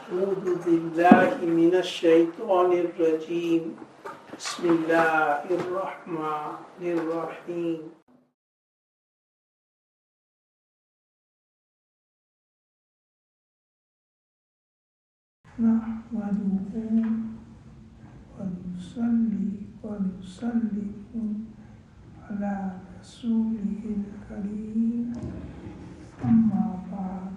أعوذ بالله من الشيطان الرجيم بسم الله الرحمن الرحيم نحمده ونصلي ونسلم على رسوله الكريم أما بعد.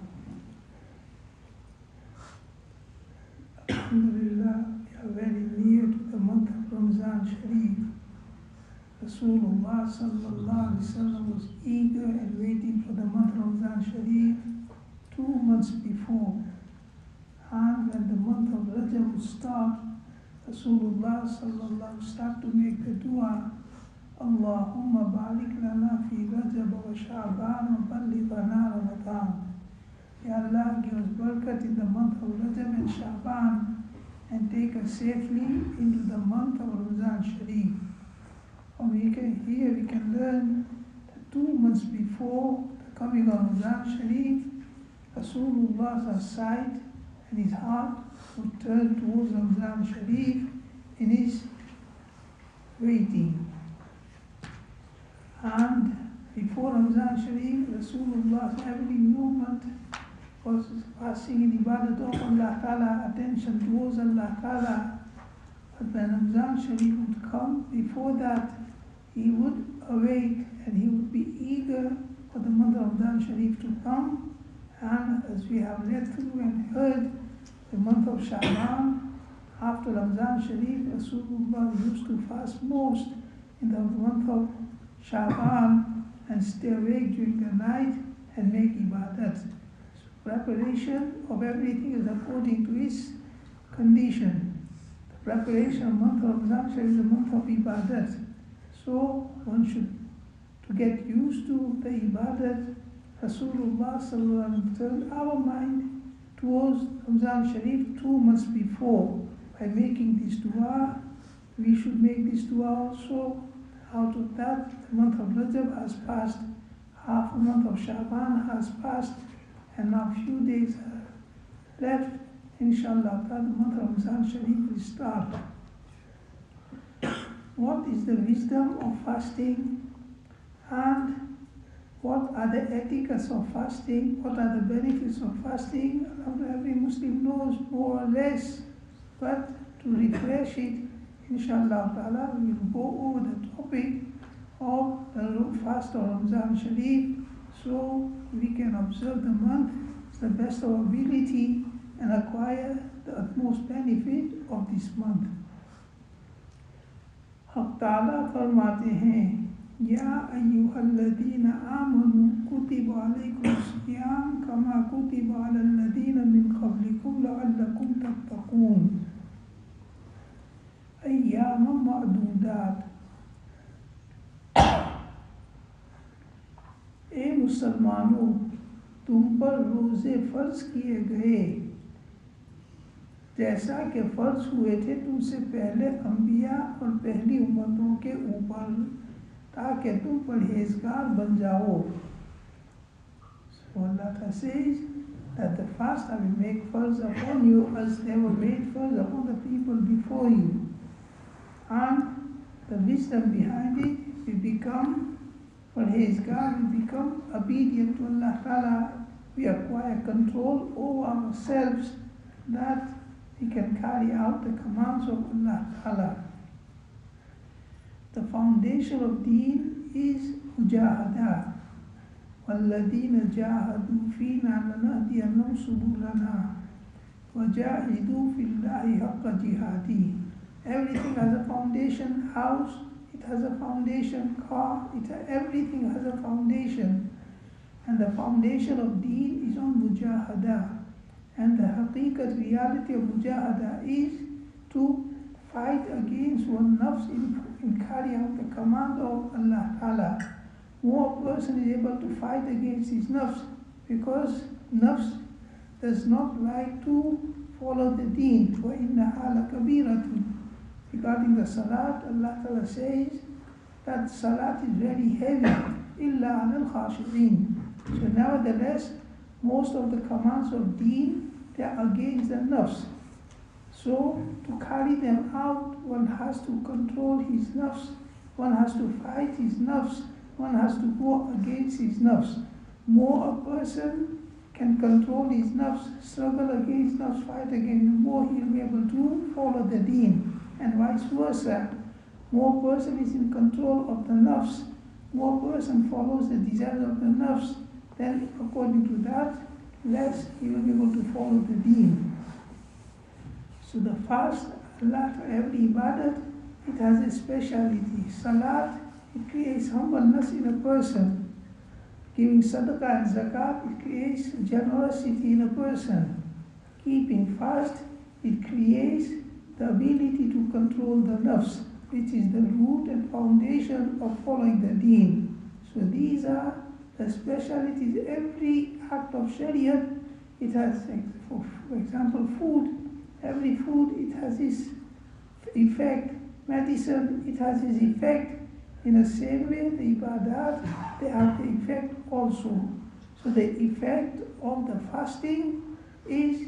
Alhamdulillah, we are very near to the month of Ramzan Sharif. Rasulullah sallallahu alaihi wasallam was eager and waiting for the month of Ramzan Sharif 2 months before. And when the month of Rajab would start, Rasulullah sallallahu alaihi wasallam started to make the dua, Allahumma barik lana fi Rajab wa Sha'ban wa ballighna Ramadan. Ya Allah, give us barakat in the month of Rajab and Sha'ban and take us safely into the month of Ramzan Sharif. Here we can learn that 2 months before the coming of Ramzan Sharif, Rasulullah's sight and his heart would turn towards Ramzan Sharif in his waiting. And before Ramzan Sharif, Rasulullah's every movement was passing in ibadat of Allah Ta'ala, attention towards Allah Ta'ala. But when Ramzan Sharif would come, before that, he would awake and he would be eager for the month of Ramzan Sharif to come. And as we have read through and heard, the month of Sha'ban, after Ramzan Sharif, Rasulullah used to fast most in the month of Sha'ban and stay awake during the night and make ibadat. Preparation of everything is according to its condition. The preparation of month of Ramzan is a month of ibadat. So one should, to get used to the ibadat, Rasulullah sallallahu alaihi wasallam turned our mind towards Ramzan Sharif 2 months before. By making this dua, we should make this dua also. Out of that, the month of Rajab has passed, half a month of Sha'ban has passed, and now few days are left. Inshallah, the month of Ramzan Sharif will start. What is the wisdom of fasting and what are the etiquettes of fasting? What are the benefits of fasting? Every Muslim knows more or less, but to refresh it, inshallah ta'ala, we will go over the topic of the fast of Ramzan Sharif, so we can observe the month to the best of our ability and acquire the utmost benefit of this month. Haq Ta'ala फरमाते हैं, या अय्युहल्लज़ीना आमनू कुतिबा अलैकुमुस्सियाम कमा कुतिबा अलल्लज़ीना मिन क़ब्लिकुम लअल्लकुम तत्तक़ून अय्यामम मअदूदात। ए मुसलमानों, तुम पर रोज़े फ़र्ज किए गए जैसा कि फ़र्ज हुए थे तुमसे पहले अंबिया और पहली उम्मतों के ऊपर, ताकि तुम परहेज़गार बन जाओ। So Allah says that the fast I will make फ़र्ज upon you as they were made फ़र्ज upon the people before you. And the wisdom behind it, we become parhezgar, we become obedient to Allah Ta'ala, we acquire control over ourselves that we can carry out the commands of Allah Ta'ala. The foundation of deen is mujahada. وَالَّذِينَ جَاهَدُوا فِينَا لَنَهْدِيَنَّهُمْ سُبُلَنَا وَجَاهِدُوا فِي اللَّهِ حَقَّ جِهَادِهِ. Everything has a foundation. House, it has a foundation. Car, everything has a foundation. And the foundation of deen is on mujahada. And the haqiqat reality of mujahada is to fight against one nafs in carrying out the command of Allah Ta'ala. More person is able to fight against his nafs because nafs does not like to follow the deen. وَإِنَّهَا لَكَبِيرَةٌ. Regarding the salat, Allah Ta'ala says that salat is very heavy. إِلَّا عَلَى الْخَاشِعِينَ. So nevertheless, most of the commands of deen they are against the nafs. So to carry them out, one has to control his nafs, one has to fight his nafs, one has to go against his nafs. More a person can control his nafs, struggle against nafs, fight against, the more he will be able to follow the deen, and vice versa. More person is in control of the nafs, more person follows the desires of the nafs, then according to that, less he will be able to follow the deen. So the fast, Allah, for every ibadat, it has a speciality. Salat, it creates humbleness in a person. Giving sadaqah and zakat, it creates generosity in a person. Keeping fast, it creates the ability to control the nafs, which is the root and foundation of following the deen. So these are the specialities. Every act of Shariah, it has, for example, food. Every food, it has its effect. Medicine, it has its effect. In the same way, the ibadat, they have the effect also. So the effect of the fasting is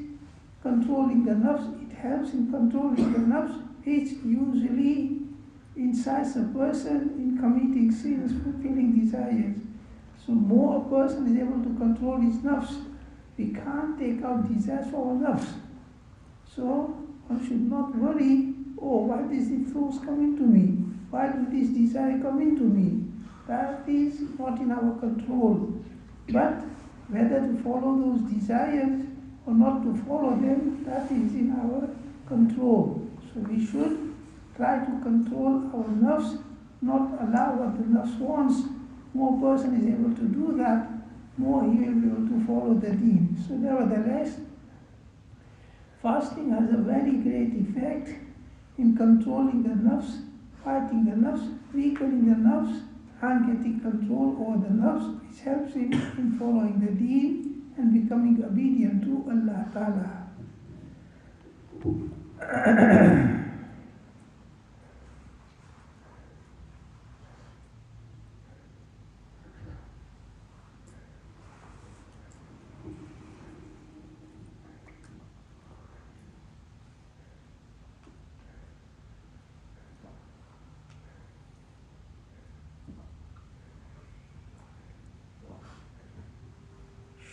controlling the nafs. It helps in controlling the nafs, which usually incites a person in committing sins, fulfilling desires. So more a person is able to control his nafs, we can't take out desires for our nafs. So one should not worry, oh, why does these thoughts come into me? Why did this desire come into me? That is not in our control. But whether to follow those desires or not to follow them, that is in our control. So we should try to control our nafs, not allow what the nafs wants. More person is able to do that, more he will be able to follow the deen. So nevertheless, fasting has a very great effect in controlling the nafs, fighting the nafs, weakening the nafs, and getting control over the nafs, which helps him in following the deen and becoming obedient to Allah Ta'ala.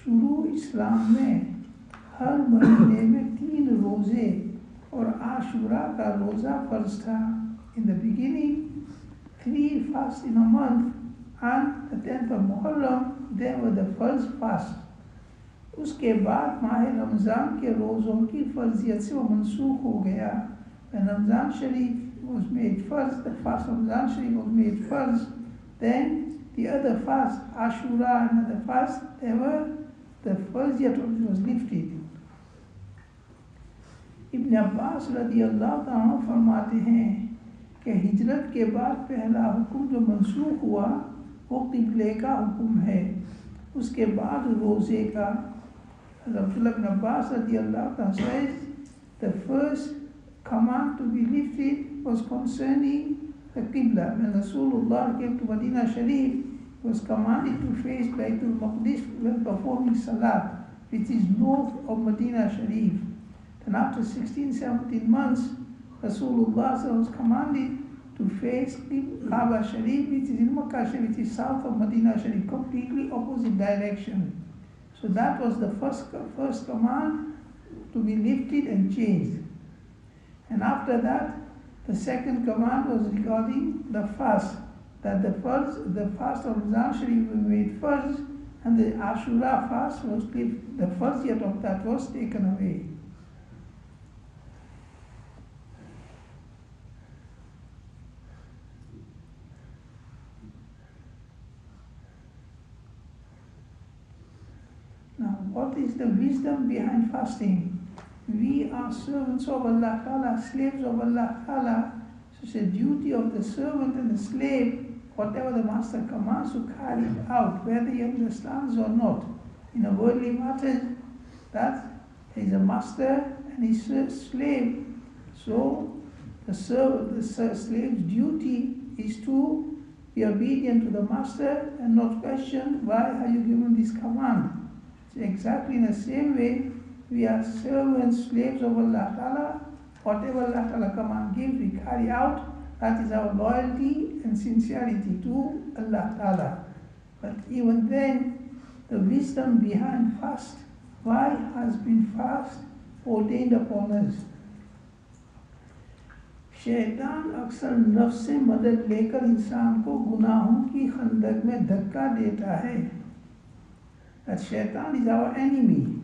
शुरू इस्लाम में हर महीने में 3 रोज़े और आशुरा का रोज़ा फर्ज था. In the beginning, 3 fasts in a month, and the 10th of Muharram, they were the first fast. उसके बाद माह रमज़ान के रोज़ों की फर्जियत से वो मनसूख हो गया. When Ramzan Sharif was made first, the fast of Ramzan Sharif was made first, then the other fast, Ashura and other fast, they were the first yet was lifted. इब्न अब्बास रज़ी अल्लाह ताला फरमाते हैं कि हिजरत के बाद पहला हुक्म जो मनसूख हुआ वो क़िबले का हुक्म है. उसके बाद रोज़े का. Abdullah ibn Abbas रज़ी अल्लाह ताला says the first command to be lifted was concerning the Qibla. When Rasulullah came to Medina Sharif, was commanded to face Baytul Maqdis when performing Salat, which is north of Medina Sharif. Then after 16-17 months, Rasulullah was commanded to face Kaaba Sharif, which is in Makkah Sharif, which is south of Medina Sharif, completely opposite direction. So that was the first command to be lifted and changed. And after that, the second command was regarding the fast, that the fast of Ramzan Sharif was made first, and the Ashura fast was lifted, the first yet of that was taken away. Now, what is the wisdom behind fasting? We are servants of Allah Ta'ala, slaves of Allah Ta'ala. So it's a duty of the servant and the slave, whatever the master commands, to carry it out, whether he understands or not. In a worldly matter, that there is a master and his slave. So the slave's duty is to be obedient to the master and not question why are you given this command. So exactly in the same way, we are servants, slaves of Allah Ta'ala. Whatever Allah Ta'ala command gives, we carry out. That is our loyalty and sincerity to Allah Ta'ala. But even then, the wisdom behind fast, why has been fast ordained upon us? शैतान अक्सर नफ्स से मदद लेकर इंसान को गुनाहों की खंदक में धक्का देता है. That shaitan is our enemy,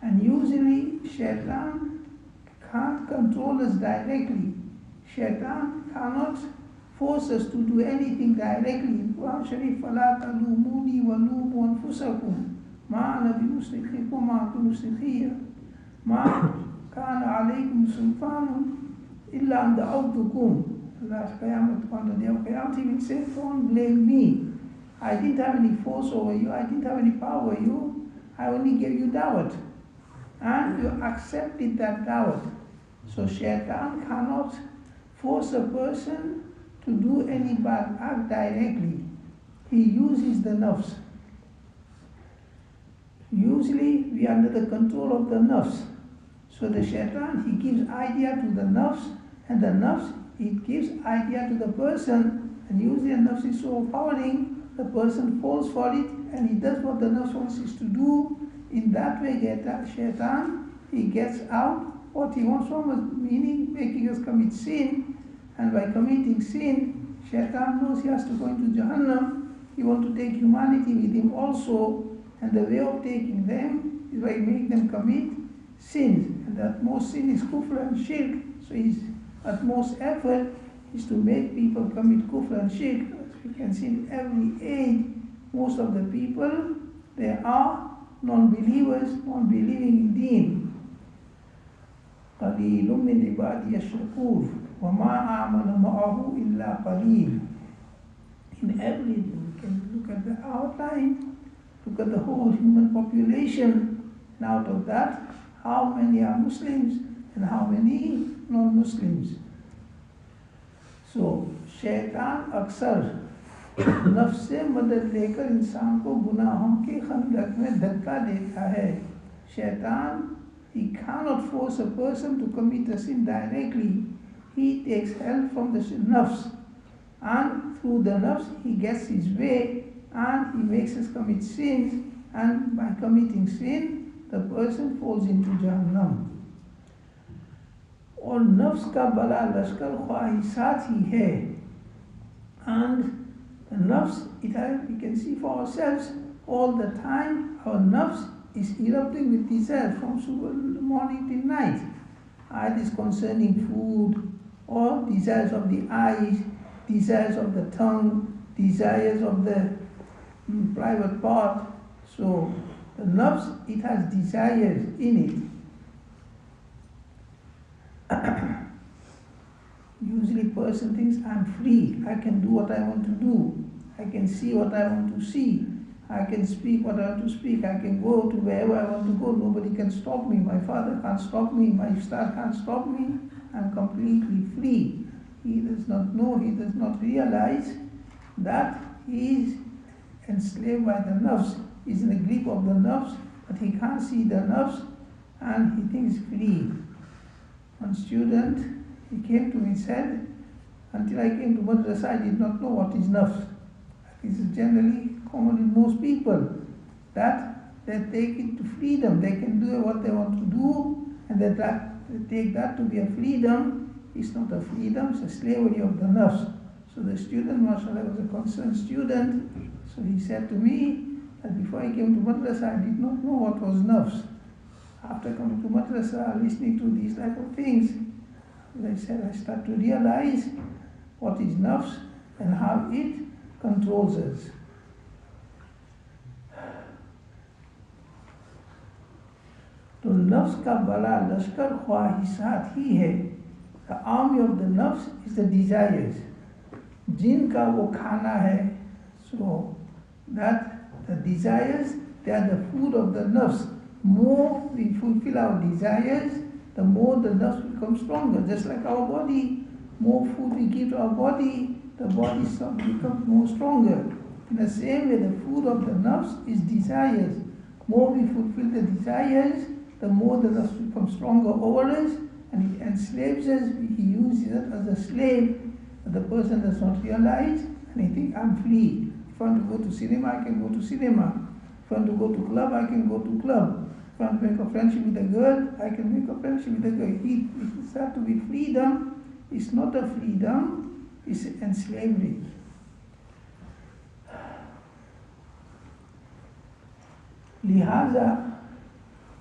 and usually shaitan can't control us directly. Shaitan cannot force us to do anything directly. In Quran Sharif, فَلَا تَلُومُونِي وَلُومُوا أَنفُسَكُمْ مَا أَنَا بِمُصْرِخِكُمْ وَمَا أَنْتُمْ مُصْرِخِيَّ مَا كَانَ عَلَيْكُمْ سُلْطَانٌ إِلَّا أَنْ دَعَوْتُكُمْ. Last Qiyamah, on the day of Qiyamah, he will say, don't blame me. I didn't have any force over you, I didn't have any power over you, I only gave you dawat. And you accepted that dawat. So shaitan cannot force a person to do any bad act directly. He uses the nafs. Usually we are under the control of the nafs. So the shaitan, he gives idea to the nafs, and the nafs, it gives idea to the person, and usually the nafs is so overpowering, the person falls for it, and he does what the nafs wants is to do. In that way, shaitan, he gets out what he wants from us, meaning making us commit sin. And by committing sin, shaitan knows he has to go into Jahannam. He wants to take humanity with him also, and the way of taking them is by making them commit sins. And the utmost sin is kufr and shirk. So his utmost effort is to make people commit kufr and shirk. As we can see in every age, most of the people, they are non-believers, non-believing in deen. قَلِيلٌ مِّنْ عِبَادِيَ الشَّكُورُ وَمَا آمَنَ مَعَهُ إِلَّا قَلِيلٌ. In everything, we can look at the outline, look at the whole human population, and out of that, how many are Muslims and how many non-Muslims. So, शैतान अक्सर नफ्स से मदद लेकर इंसान को गुनाहों के खंदक में धक्का देता है. शैतान, he cannot force a person to commit a sin directly. He takes help from the nafs, and through the nafs he gets his way, and he makes us commit sins, and by committing sin, the person falls into Jahannam. और नफ्स का बड़ा लश्कर ख्वाहिशात ही है. And the nafs, we can see for ourselves all the time, our nafs is erupting with desires from morning till night. Either concerning food, or desires of the eyes, desires of the tongue, desires of the private part. So the nafs, it has desires in it. Usually person thinks, I'm free, I can do what I want to do, I can see what I want to see, I can speak what I want to speak, I can go to wherever I want to go, nobody can stop me, my father can't stop me, my star can't stop me, I'm completely free. He does not know, he does not realize that he is enslaved by the nafs, he's in the grip of the nafs, but he can't see the nafs, and he thinks free. One student, he came to me and said, until I came to madrasa, I did not know what is nafs. This is generally common in most people, that they take it to freedom. They can do what they want to do, and they take that to be a freedom. It's not a freedom, it's a slavery of the nafs. So the student, mashallah, was a concerned student. So he said to me that before I came to madrasa, I did not know what was nafs. After coming to madrasa, listening to these type of things, I said, I start to realize what is nafs and how it controls us. तो नफ्स का बड़ा लश्कर ख्वाहिशात ही है. The army of the nafs is the desires. जिनका वो खाना है. So that the desires, they are the food of the nafs. More we fulfill our desires, the more the nafs become stronger. Just like our body, more food we give to our body, the body becomes more stronger. In the same way, the food of the nafs is desires. More we fulfill the desires, the more the nafs becomes stronger over us, and it enslaves us. He uses it as a slave. The person does not realize, and he thinks, I'm free. If I want to go to cinema, I can go to cinema. If I want to go to club, I can go to club. If I want to make a friendship with a girl, I can make a friendship with a girl. It starts to be freedom. It's not a freedom, it's enslavery. लिहाजा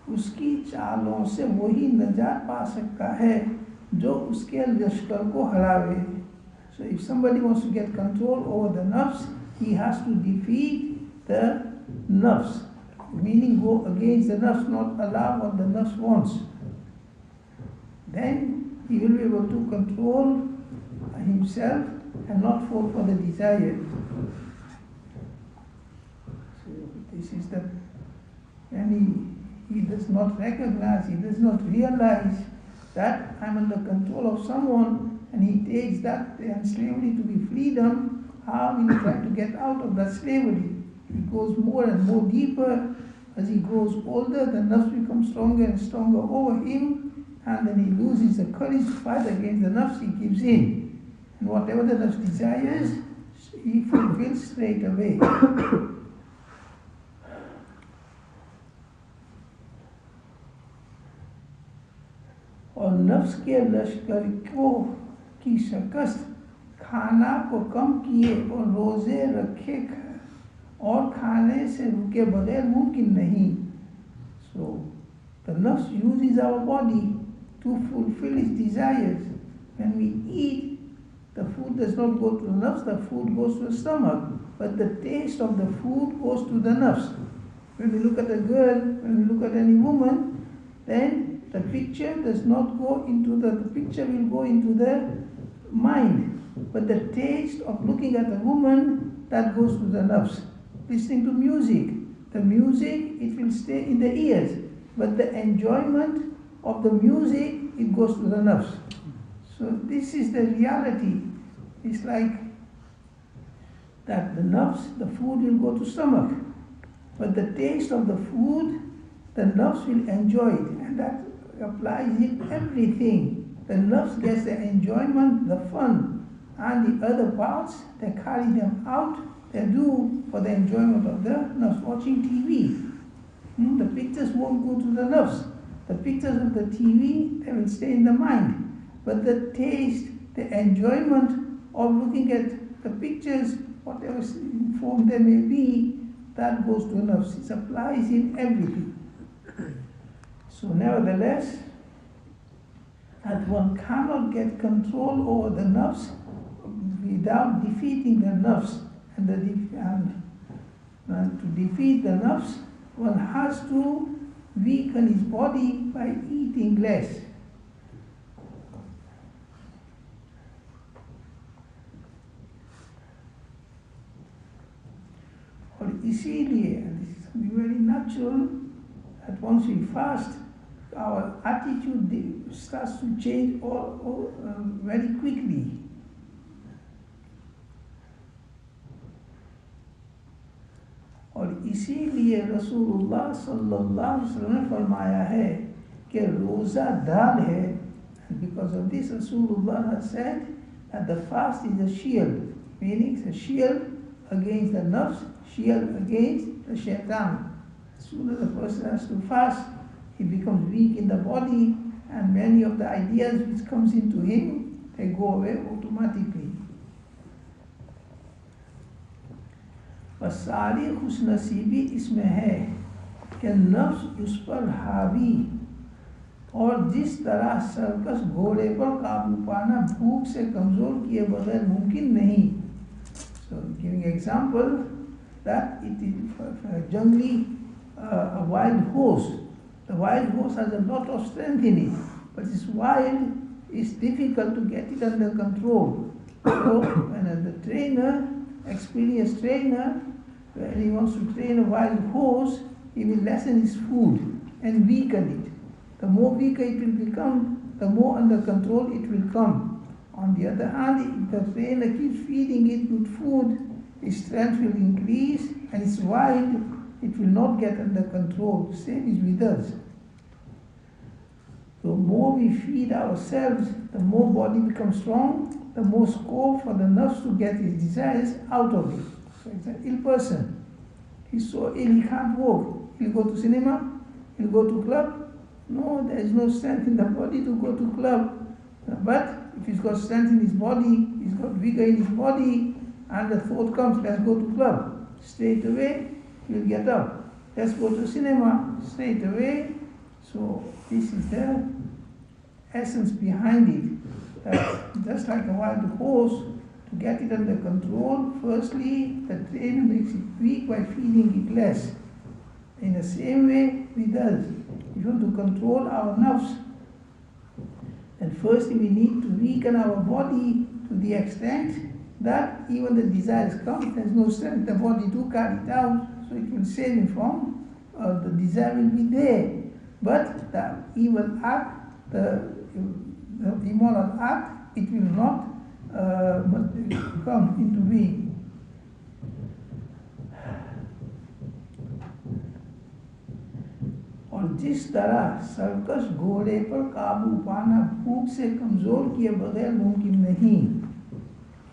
उसकी चालों से वही नजात पा सकता है जो उसके लश्कर को हरावे. So if somebody wants to get control over the nafs, he has to defeat the nafs, meaning go against the nafs, not allow what the nafs wants. Then he will be able to control himself and not fall for the desire. So this is the, when he does not recognize, he does not realize that I'm under control of someone, and he takes that slavery to be freedom, how will he try to get out of that slavery? He goes more and more deeper. As he grows older, the nafs becomes stronger and stronger over him, and then he loses the courage to fight against the nafs. He gives in, and whatever the nafs desires, he fulfills straight away. और नफ्स के लश्कर को की शिकस्त खाना को कम किए और रोज़े रखे और खाने से रुके बगैर मुमकिन नहीं. So the nafs uses our body to fulfill its desires. When we eat, the food does not go to the nafs, the food goes to the stomach, but the taste of the food goes to the nafs. When we look at a girl, when we look at any woman, then the picture does not go into the picture will go into the mind, but the taste of looking at a woman, that goes to the nafs. Listening to music, the music, it will stay in the ears, but the enjoyment of the music, it goes to the nafs. So this is the reality. It's like that the nafs, the food will go to stomach, but the taste of the food, the nafs will enjoy it, and that applies in everything. The nafs gets the enjoyment, the fun, and the other parts, they carry them out, they do for the enjoyment of the nafs. Watching TV, the pictures won't go to the nafs. The pictures of the TV, they will stay in the mind. But the taste, the enjoyment of looking at the pictures, whatever form they may be, that goes to the nafs. It applies in everything. So nevertheless, that one cannot get control over the nafs without defeating the nafs. And to defeat the nafs, one has to weaken his body by eating less. और इसीलिए, this is something very natural, that once we fast, our attitude starts to change very quickly. और इसीलिए रसूलुल्लाह सल्लल्लाहु अलैहि वसल्लम ने फरमाया है कि रोज़ा ढाल है. Because of this, Rasulullah has said that the fast is a shield, meaning it's a shield against the nafs, shield against the shaitan. As soon as a person has to fast, he becomes weak in the body, and many of the ideas which comes into him, they go away automatically. बस सारी खुशनसीबी इसमें है कि नफ्स उस पर हावी, और जिस तरह सर्कस घोड़े पर काबू पाना भूख से कमज़ोर किए बगैर मुमकिन नहीं. So giving example that it is a jungly, a wild horse. The wild horse has a lot of strength in it, but it's wild, it's difficult to get it under control. So when the trainer, experienced trainer, when he wants to train a wild horse, he will lessen his food and weaken it. The more weaker it will become, the more under control it will come. On the other hand, if the trainer keeps feeding it good food, its strength will increase, and it's wild, it will not get under control. Same is with us. The more we feed ourselves, the more body becomes strong, the more scope for the nafs to get his desires out of it. So it's an ill person. He's so ill he can't walk. He'll go to cinema, he'll go to club. No, there is no strength in the body to go to club. But if he's got strength in his body, he's got vigor in his body, and the thought comes, let's go to club. Straight away, he'll get up. Let's go to cinema. Straight away. So this is the essence behind it. Just like a wild horse, to get it under control, firstly, the trainer makes it weak by feeding it less. In the same way, with us, if you want to control our nerves, then firstly we need to weaken our body to the extent that even the desires come, there's no strength the body to carry it out, so it will save him from, the desire will be there. But the evil act, the immoral act, it will not come into being. और जिस तरह circus घोड़े पर काबू पाना भूख से कमजोर किए बगैर मुमकिन नहीं.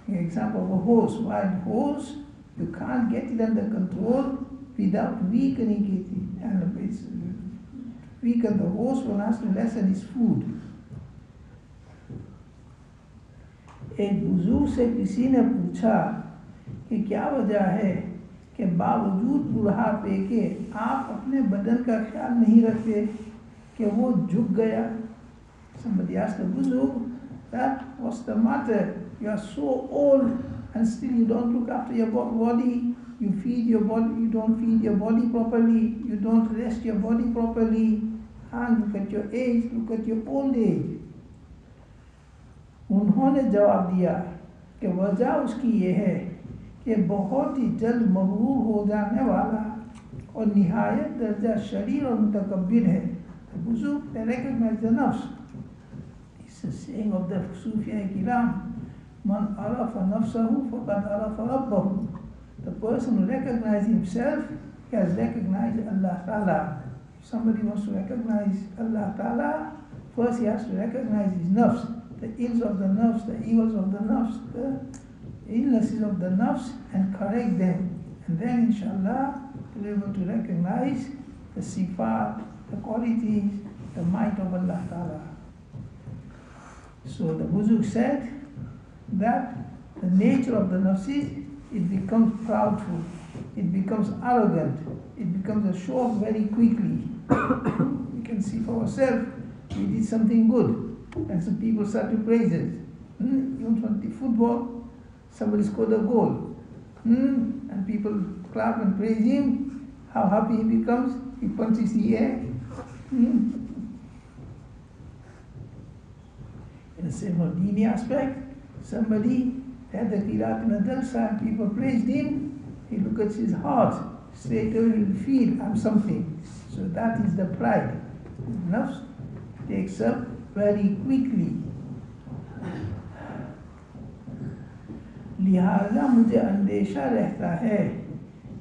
Example of a horse, wild horse, you can't get it under control without weakening it, and it's weaken the horse, one has to lessen his food. एक बुजुर्ग से किसी ने पूछा कि क्या वजह है कि बावजूद बुढ़ापे के आप अपने बदन का ख्याल नहीं रखते कि वो झुक गया. Somebody asked the buzurg that, what's the matter? You are so old and still you don't look after your body. You feed your body, you don't feed your body properly. You don't rest your body properly. And look at your age, look at your old age. उन्होंने जवाब दिया कि वजह उसकी ये है कि बहुत ही जल्द मगरूर हो जाने वाला और निहायत दर्जा शरीर और मुतकब्बिर है. The buzurg, they recognize the nafs. It's a saying of the Sufiya Kiram, Man arafa nafsahu faqad arafa rabbahu. The person who recognizes himself, he has recognized Allah Ta'ala. If somebody wants to recognize Allah Ta'ala, first he has to recognize his nafs, the ills of the nafs, the evils of the nafs, the illnesses of the nafs, and correct them. And then inshallah, to be able to recognize the sifat, the qualities, the might of Allah Ta'ala. So the buzurg said that the nature of the nafs is, it becomes proudful, it becomes arrogant, it becomes a show off very quickly. We can see for ourselves, we did something good, and some people start to praise it. Even from the football, somebody scored a goal, and people clap and praise him. How happy he becomes, he punches the air. In the same dini aspect, somebody had the qiraat in a jalsa and people praised him, he looks at his heart, straight away he will feel, I'm something. So that is the pride. Nafs takes up very quickly. लिहाजा मुझे अंदेशा रहता है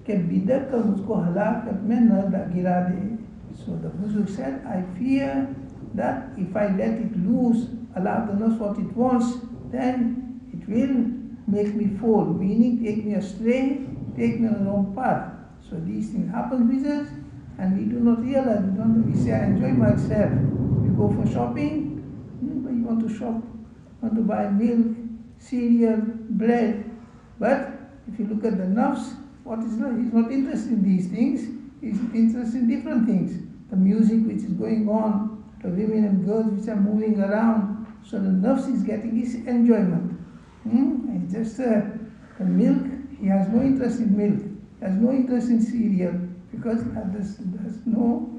कि बिदत का मुझको हलाकत में न गिरा दे. So the buzurg said, I fear that if I let it loose, allow the nafs what it wants, then it will make me fall, meaning take me astray, take me on the wrong path. So these things happen with us, and we do not realize. We say, I enjoy myself. We go for shopping, but you want to shop, want to buy milk, cereal, bread. But if you look at the nafs, what is that? He's not interested in these things. He's interested in different things. The music which is going on, the women and girls which are moving around. So the nafs is getting his enjoyment. And just the milk, he has no interest in milk. He has no interest in cereal because there's no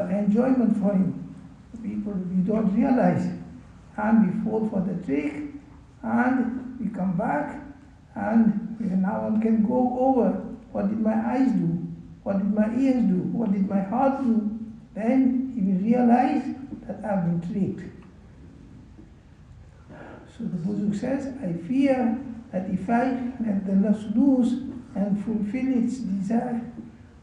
enjoyment for him. People, we don't realize. And we fall for the trick, and we come back, and now one can go over. What did my eyes do? What did my ears do? What did my heart do? Then he will realize that I've been tricked. So the buzurg says, I fear that if I let the nafs loose and fulfill its desire,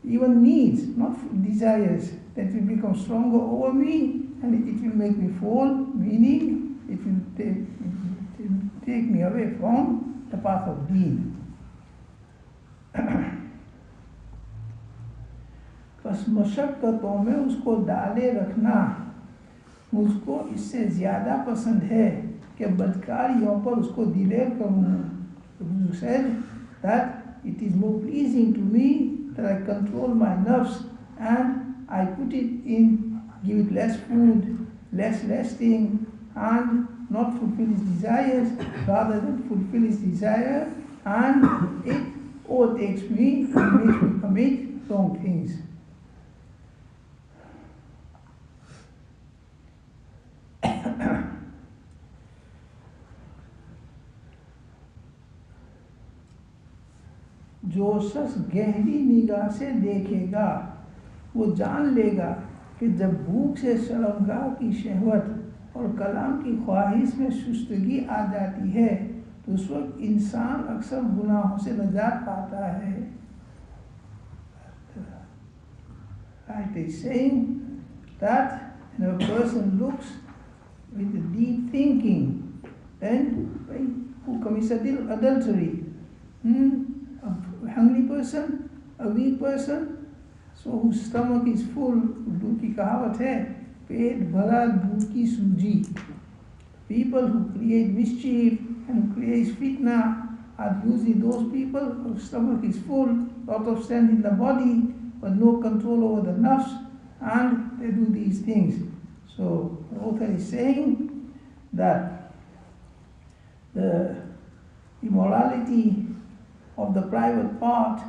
even needs, not desires, that will become stronger over me, and it will make me fall, meaning it will take me away from the path of deen. बस मशक्क़तों में उसको डाले रखना मुझको इससे ज़्यादा पसंद है कि बदकारियों पर उसको दिलेर करूँ. You said that it is more pleasing to me that I control my nerves and I put it in, give it less food, less resting, and not fulfill his desires rather than fulfill his desire, and it overtakes me and makes me commit wrong things. जो शख्स गहरी निगाह से देखेगा वो जान लेगा कि जब भूख से शर्मगाह की शहवत और कलाम की ख्वाहिश में सुस्तगी आ जाती है तो उस वक्त इंसान अक्सर गुनाहों से नजात पाता है. Right is saying that when a person looks with a deep thinking, then who commits adultery? A hungry person, a weak person, so whose stomach is full. Urdu की कहावत है पेट भरा दूध की सूजी. People who create mischief and who create fitna are usually those people whose stomach is full, lot of strength in the body, but no control over the nafs, and they do these things. So the author is saying that the immorality of the private part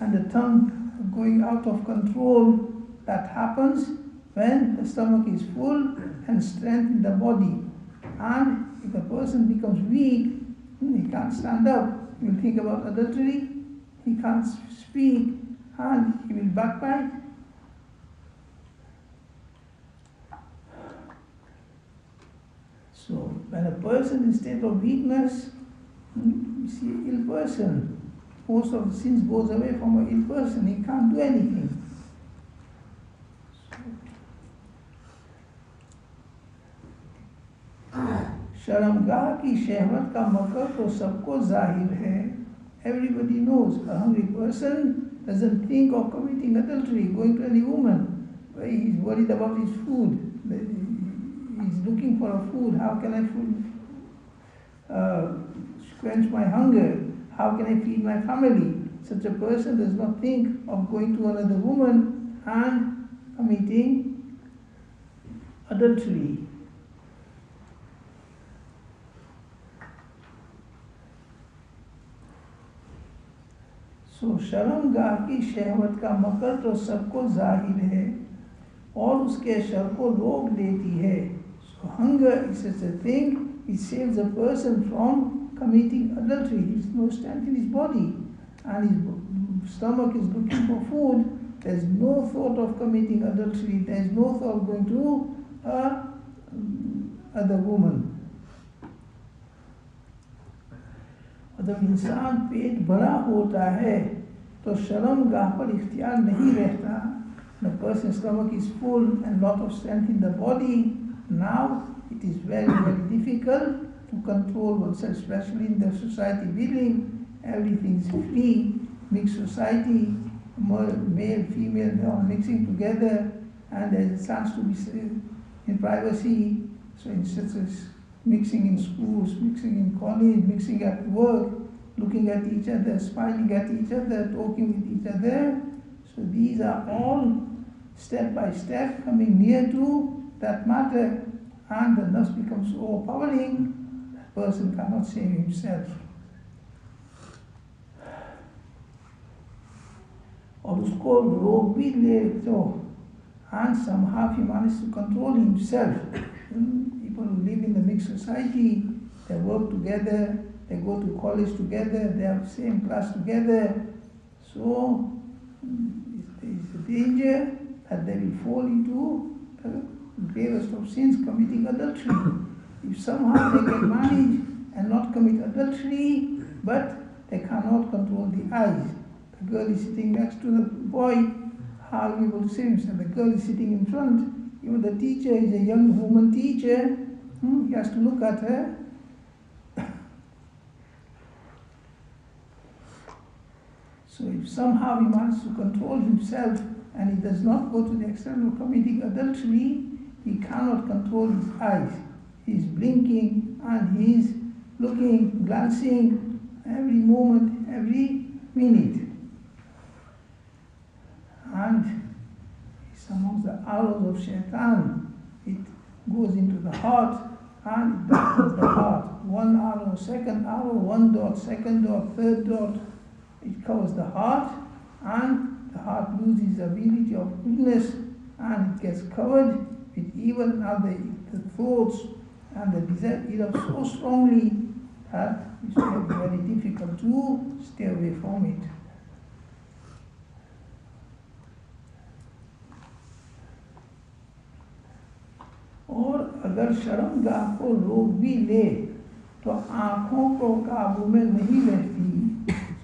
and the tongue going out of control, that happens when the stomach is full and strength in the body. And if a person becomes weak, he can't stand up, he will think about adultery, he can't speak, and he will backbite. So when a person is in a state of weakness, you see an ill person. Most of the sins goes away from an ill person. He can't do anything. शर्मगाह की शहवत का मकर तो सबको जाहिर है. Everybody knows a hungry person doesn't think of committing adultery, going to any woman. He's worried about his food. He's looking for a food. How can I quench my hunger? How can I feed my family? Such a person does not think of going to another woman and committing adultery. So शर्मगाह की शहवत का मकर तो सबको जाहिर है और उसके sir को रोक देती है. So hunger is such a thing, it saves a person from committing adultery. He has no strength in his body and his stomach is looking for food. There is no thought of committing adultery. There is no thought of going to other woman. जब इंसान पेट भरा होता है तो शर्मगाह पर इख्तियार नहीं रहता. The person's stomach is full and lot of strength in the body. Now it is very, very difficult to control oneself, especially in the society building. Everything is free, mixed society, male, female, they are mixing together, and there is a chance to be in privacy. So in such as mixing in schools, mixing in college, mixing at work, looking at each other, smiling at each other, talking with each other. So these are all step by step coming near to that matter, and the nafs becomes overpowering. That person cannot save himself. और उसको रोक भी ले तो, and somehow he managed to control himself. People who live in the mixed society, they work together, they go to college together, they have the same class together. So there is a danger that they will fall into the gravest of sins, committing adultery. If somehow they can manage and not commit adultery, but they cannot control the eyes. The girl is sitting next to the boy, how will he able to save himself? The girl is sitting in front, Even the teacher is a young woman teacher, he has to look at her. So if somehow he wants to control himself and he does not go to the extent of committing adultery, he cannot control his eyes. He's blinking and he's looking, glancing every moment, every minute. And it's amongst the arrows of shaitan. It goes into the heart and it darkens the heart. One arrow, second arrow, one dot, second dot, third dot. It covers the heart and the heart loses the ability of goodness and it gets covered with evil. Now the thoughts and the desire erupt so strongly that it's very difficult to stay away from it. और अगर शर्मगाह को रोक भी ले तो आँखों को काबू में नहीं रहती.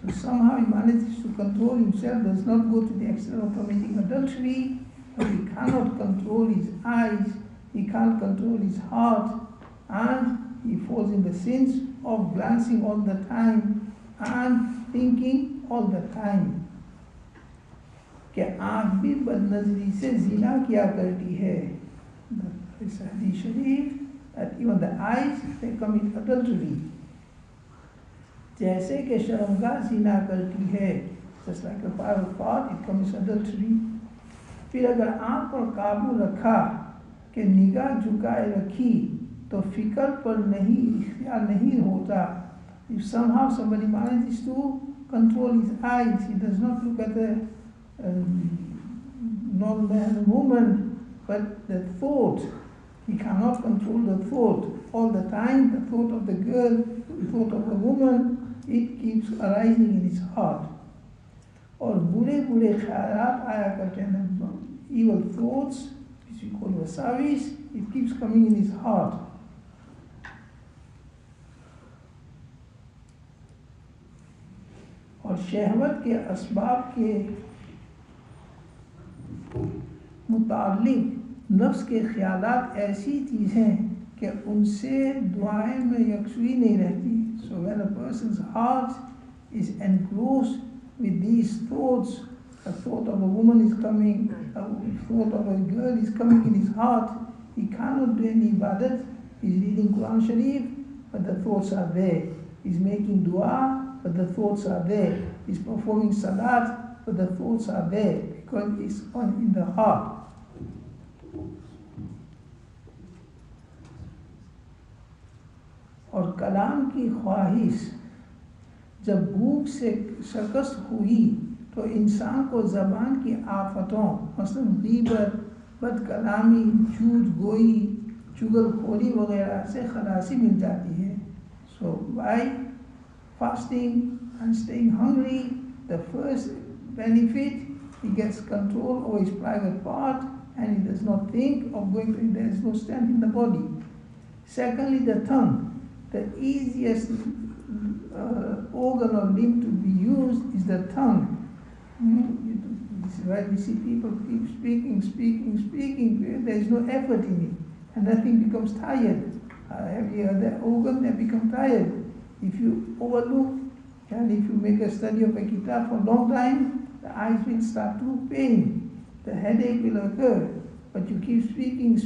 So somehow he manages to control himself, does not go to the extent of committing adultery, but he cannot control his eyes, he can't control his heart, and he falls in the sins of glancing all the time and thinking all the time. कि आँख भी बदनजरी से ज़िना किया करती है. This hadith sharif, that even the eyes, they commit adultery. जैसे कि शर्मगाह ज़िना करती है, just like a private part, it commits adultery. फिर अगर आँख पर काबू रखा कि निगाह झुकाए रखी तो फिक्र पर नहीं, इख्तियार नहीं होता. If somehow somebody manages to control his eyes, he does not look at the non-man woman, but the thought. He cannot control the thought all the time. The thought of the girl, the thought of the woman, it keeps arising in his heart. और बुरे बुरे ख्यालात आया करते हैं, evil thoughts, which we call wasawis, it keeps coming in his heart. और शहवत के असबाब के मुतालिक नफ्स के ख्यालात ऐसी चीज़ें कि उनसे दुआएं में यकसुई नहीं रहती. So when a person's heart is engrossed with these thoughts, a thought of a woman is coming, a thought of a girl is coming in his heart, he cannot do any ibadat. He's reading Quran Sharif, but the thoughts are there. He's making dua, but the thoughts are there. He's performing salat, but the thoughts are there because it's in the heart. और कलाम की ख्वाहिश जब भूख से शिकस्त हुई तो इंसान को ज़बान की आफतों, मसलन गीबत, बदकलामी, झूठ गोई, चुगलखोरी वगैरह से खलासी मिल जाती है. So by fasting and staying hungry, the first benefit, he gets control over his private part and he does not think of going to, there is no strength in the body. Secondly, the tongue. The easiest organ or limb to be used is the tongue. This is why we see people keep speaking, there is no effort in it, and nothing becomes tired. Every other organ, they become tired. If you overlook, and if you make a study of a kitab for a long time, the eyes will start to pain, the headache will occur. But you keep speaking,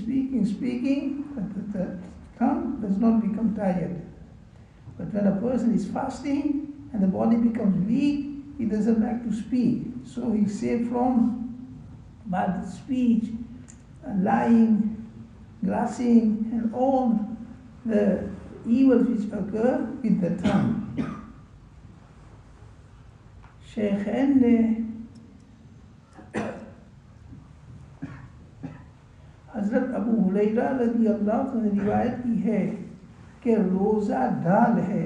but the tongue does not become tired. But when a person is fasting and the body becomes weak, he doesn't like to speak. So he's saved from bad speech, lying, glassing, and all the evils which occur with the tongue. Shaykhain ne हज़रत अबू हुरैरा रज़ी अल्लाह अन्हु ने रिवायत की है कि रोज़ा ढाल है.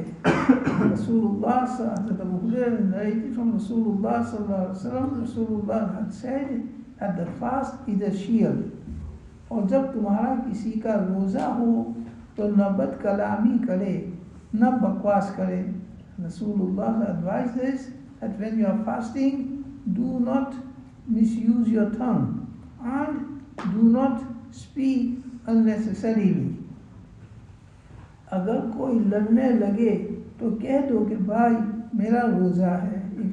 Rasulullah, Hazrat Abu Hurairah narrated from Rasulullah sallallahu alaihi wasallam, Rasulullah had said that the fast is a shield. और जब तुम्हारा किसी का रोज़ा हो तो न बद कलामी करे न बकवास करे. Rasulullah advised us that when you are fasting, do not misuse your tongue and do not speak unnecessarily. अगर कोई लड़ने लगे तो कह दो कि भाई मेरा रोज़ा है. If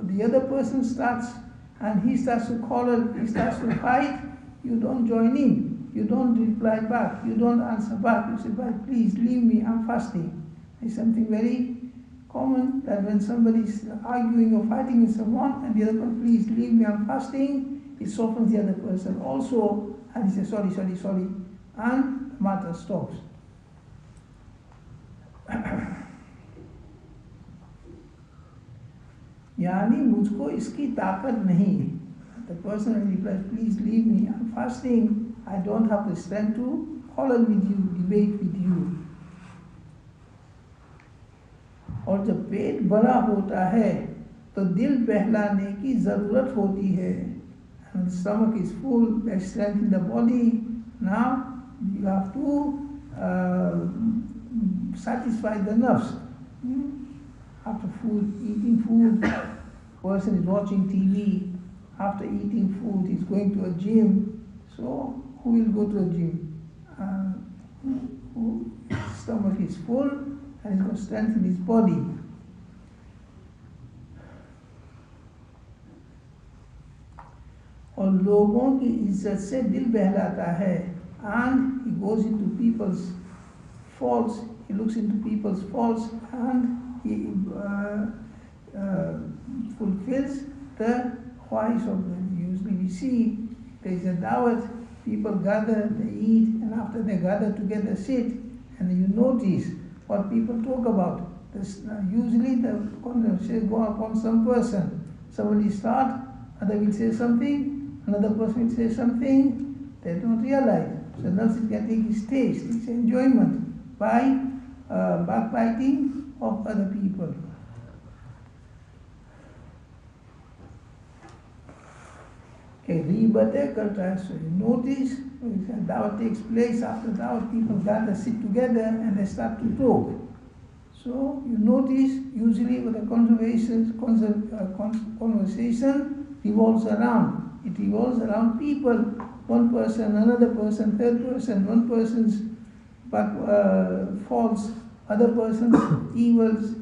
the other person starts and he starts to quarrel, he starts to fight, you don't join in, you don't reply back, you don't answer back. You say, "Bhai, please leave me, I'm fasting." It's something very common that when somebody is arguing or fighting with someone and the other person, "Please leave me, I'm fasting," it softens the other person also, and he says, "Sorry, sorry, sorry," and the matter stops. यानी मुझको इसकी ताकत नहीं. The person replies, "Please leave me, I'm fasting, I don't have the strength to quarrel with you, debate with you." और जब पेट बड़ा होता है तो दिल बहलाने की ज़रूरत होती है. And the stomach is full, there's strength in the body. Now you have to satisfy the nerves. After food, eating food, person is watching TV. After eating food, he's going to a gym. So who will go to a gym? His stomach is full and he's got strength in his body. और लोगों की इज्जत से दिल बहलाता है. And he goes into people's faults, he looks into people's faults, and he fulfills the khwahish of them. Usually we see there is a dawat, people gather, they eat, and after they gather together sit, and you notice what people talk about. Usually the conversation go upon some person. Somebody start, other will say something, another person will say something, they don't realize. So now is getting his taste, his enjoyment by backbiting of other people. Okay, ghibate karta hai. So you notice, dawah takes place. After dawah, people gather, sit together, and they start to talk. So you notice, usually with the conversation revolves around. It revolves around people, one person, another person, third person, one person's faults, other person's evils.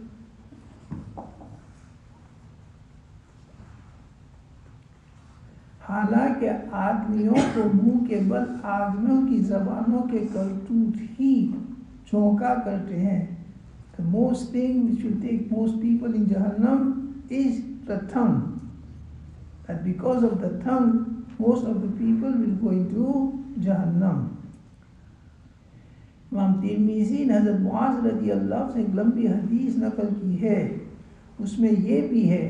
हालांकि आदमियों को मुंह के बल आदमियों की जबानों के करतूत ही झोंका करते हैं. The most thing which will take most people in Jahannam is the tongue. That because of the tongue, most of the people will go into Jahannam. इमाम तिरमिज़ी ने हज़रत मुआज़ रज़ियल्लाहु से एक लंबी हदीस नकल की है. उसमें ये भी है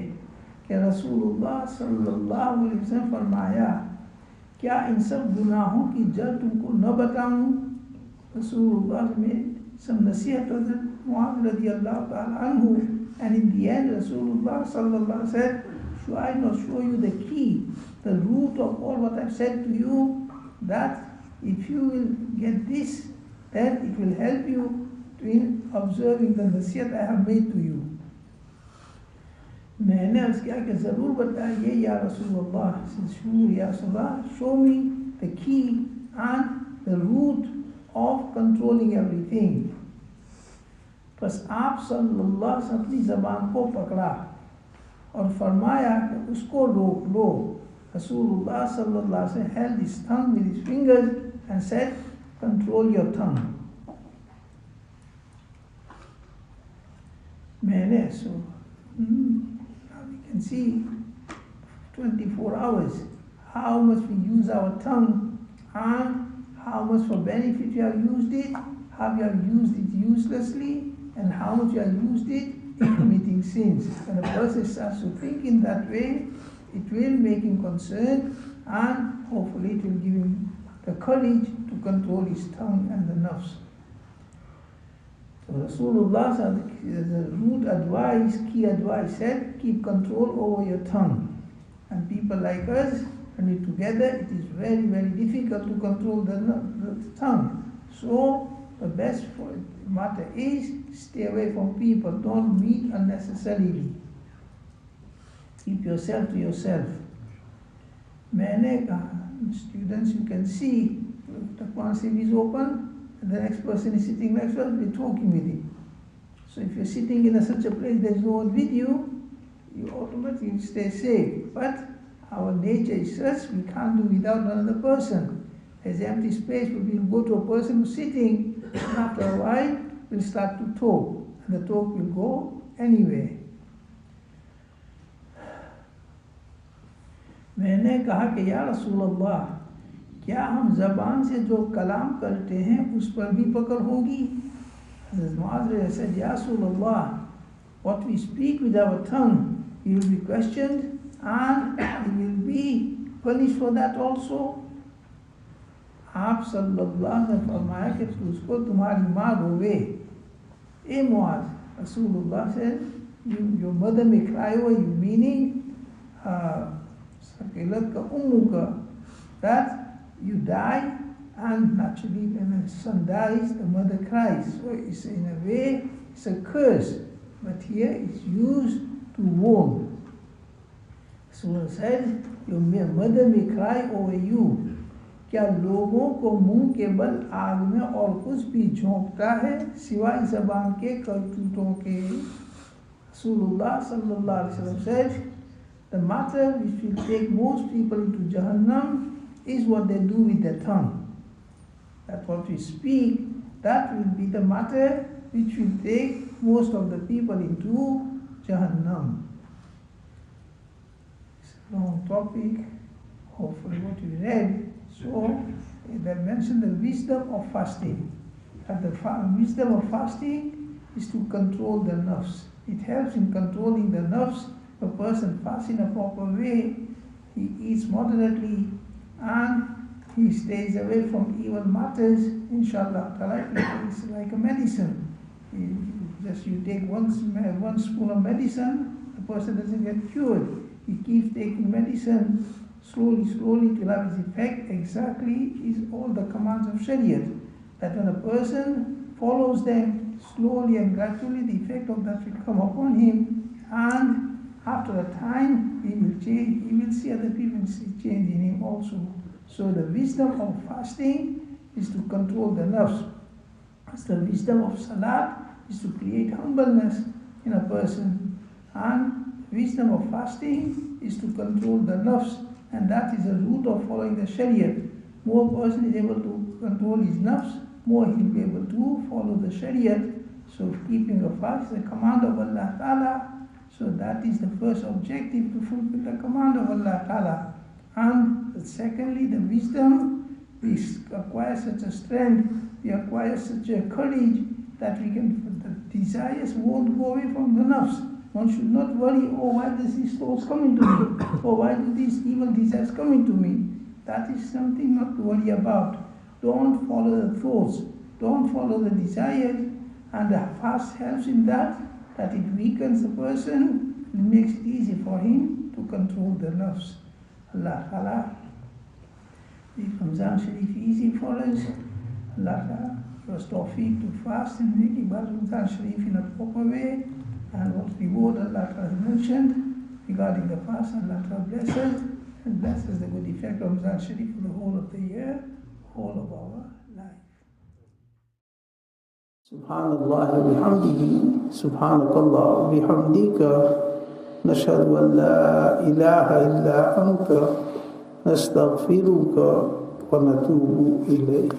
कि रसूलुल्लाह सल्लल्लाहु अलैहि वसल्लम फरमाया, क्या इन सब गुनाहों की जड़ तुमको न बताऊं? रसूलुल्लाह में some nasihat to the Mu'adh radiallahu ta'ala anhu, and in the end Rasulullah sallallahu said, should I not show you the key, the root of all what I've said to you, that if you will get this, then it will help you in observing the nasihat I have made to you. मैंने अर्ज़ किया कि ज़रूर बताइए या रसूलल्लाह. Sure या Rasulullah, show me the key and the root of controlling everything. बस आप सल्लल्लाहु अलैहि वसल्लम अपनी ज़बान को पकड़ा और फरमाया कि उसको रोक लो. रसूलुल्लाह सल्लल्लाहु अलैहि वसल्लम held his tongue with his fingers and said, control your tongue. मैंने now we can see 24 hours how much we use our tongue and how much for benefit you have used it, how you have used it uselessly, and how much you have used it in committing sins. When a person starts to think in that way, it will make him concerned, and hopefully it will give him the courage to control his tongue and the nafs. So Rasulullah said, the root advice, key advice said, keep control over your tongue. And people like us, when we're together, it is very, very difficult to control the tongue. So the best matter is stay away from people. Don't meet unnecessarily. Keep yourself to yourself. मैंने कहा, students, you can see the Quran Sharif is open, and the next person is sitting next to us, we're talking with him. So if you're sitting in such a place there's no one with you, you automatically stay safe. But our nature is such, we can't do without another person. There's empty space, but we'll go to a person who's sitting, and after a while, we'll start to talk, and the talk will go anywhere. मैंने कहा कि या रसूल अल्लाह, क्या हम ज़बान से जो कलाम करते हैं उस पर भी पकड़ होगी? Hazrat Mu'adh said, Ya Rasulullah, what we speak with our tongue, we will be questioned and we will be punished for that also. आप सल्लल्लाहु अलैहि वसल्लम ने फरमाया कि उसको तुम्हारी माँ रोवे. ए Muaz, Rasulullah said, your mother may cry over you, meaning sakilat ka ummuka, that you die, and naturally when a son dies, the mother cries. So it's in a way, it's a curse, but here it's used to warn. Rasulullah said, your mother may cry over you. क्या लोगों को मुंह के बल आग में और कुछ भी झोंकता है सिवाय ज़बान के करतूतों के? Rasulullah sallallahu alaihi wasallam said, the matter which will take most people into Jahannam is what they do with their tongue. That what we speak, that will be the matter which will take most of the people into Jahannam. It's a long topic, hopefully what you read. So, they mentioned the wisdom of fasting. That the wisdom of fasting is to control the nafs. It helps in controlling the nafs. A person fasts in a proper way, he eats moderately, and he stays away from evil matters, inshallah. It's like a medicine. You take one spoon of medicine, the person doesn't get cured. He keeps taking medicine slowly to have its effect. Exactly is all the commands of Shariat. That when a person follows them slowly and gradually, the effect of that will come upon him, and after a time he will change. He will see other people change in him also. So the wisdom of fasting is to control the nafs. As the wisdom of salat is to create humbleness in a person, and wisdom of fasting is to control the nafs. And that is the root of following the Shariat. More a person is able to control his nafs, more he will be able to follow the Shariat. So keeping a fast is a command of Allah Ta'ala. So that is the first objective, to fulfill the command of Allah Ta'ala. And secondly, the wisdom, we acquire such a strength, we acquire such a courage that we can, the desires won't go away from the nafs. One should not worry, oh, why does these thoughts coming to me? Or why do these evil desires coming to me? That is something not to worry about. Don't follow the thoughts. Don't follow the desires. And the fast helps in that it weakens the person, it makes it easy for him to control the nafs. Allah Ta'ala, make Ramzan Sharif easy for us. Allah Ta'ala, give us tawfiq to fast and make Ramzan Sharif in a proper way. And what reward Allah has mentioned regarding the fast, Allah bless us and blesses the good effect of Ramzan Sharif for the whole of the year, whole of our life. Subhanallah wa bihamdihi, subhanakallah wa bihamdika, nashhadu an la ilaha illa anta, nastaghfiruka wa natubu ilayk.